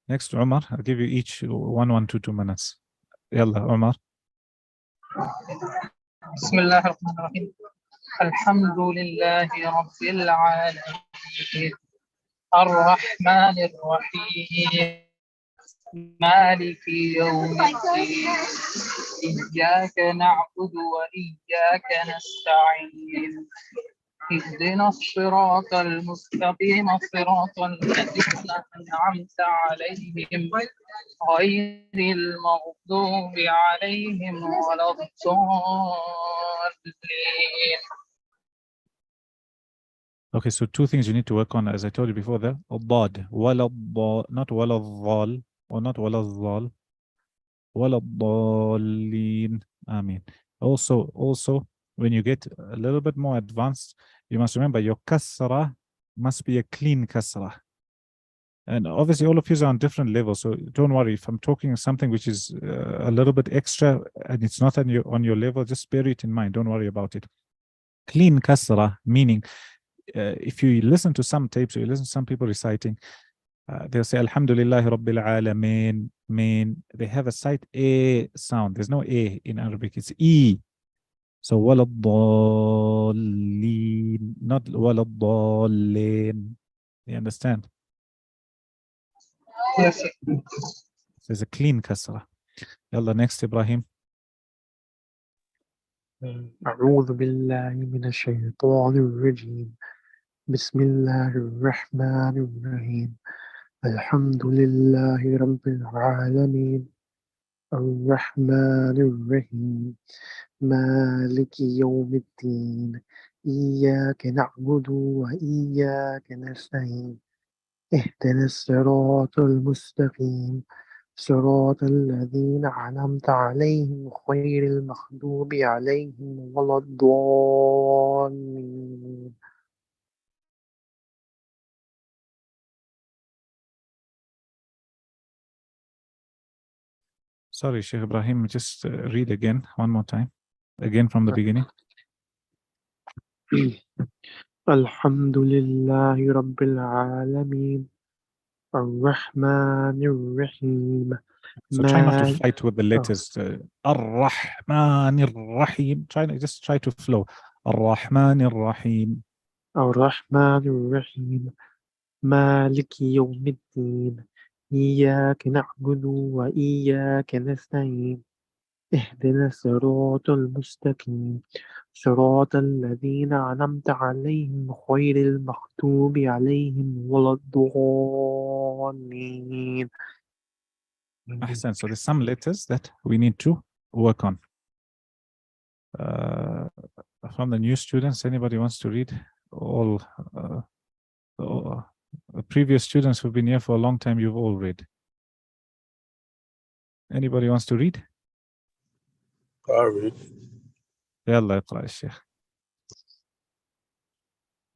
Next, Umar. I'll give you each 1 to 2 minutes. Yalla, Umar. Bismillah ar-Rahman ar-Rahim. Alhamdulillahi Rabbil Alameen. Ar-Rahman ar-Rahim. Maliki Yawmiddin. Iyyaka na'budu wa iyyaka nasta'in. اهدنا الصراط المستقيم صراط الذين أنعمت عليهم غير المغضوب عليهم ولا الضالين. Okay, so two things you need to work on, as I told you before, the dad, not wala-dhal, or not wala-dhal, wala-dhalin. Ameen. Also, when you get a little bit more advanced, you must remember your kasra must be a clean kasra. And obviously all of you are on different levels, so don't worry. If I'm talking something which is a little bit extra and it's not on your level, just bear it in mind. Don't worry about it. Clean kasra, meaning if you listen to some tapes or you listen to some people reciting, they'll say Alhamdulillah Rabbil Alameen. They have a slight A sound. There's no A in Arabic, it's E. So waladdallin, not waladdallin. You understand? Yes. There's a clean kasra. Yalla, next, Ibrahim. أعوذ بالله من الشيطان الرجيم بسم الله الرحمن الرحيم الحمد لله رب العالمين الرحمن الرحيم مالك يوم الدين إياك نعبد وإياك نستعين اهدنا الصراط المستقيم صراط الذين أنعمت عليهم غير المغضوب عليهم ولا الضالين. Sorry, Sheikh Ibrahim, just read again, one more time. Again from the beginning. الحمد لله رب العالمين الرحمن الرحيم. So try not to fight with the letters. Ar-Rahman Ar-Rahim. Just try to flow. Ar-Rahman Ar-Rahim. الرحمن الرحيم مالك يوم الدين إياك نعبد وإياك نستعين اهدنا الصراط المستقيم صراط الذين أنعمت عليهم غير المغضوب عليهم ولا الضالين. Ahsan. So there's some letters that we need to work on. From the new students, anybody wants to read? All previous students who've been here for a long time, you've all read. Anybody wants to read? I read. يلا اقرأ الشيخ.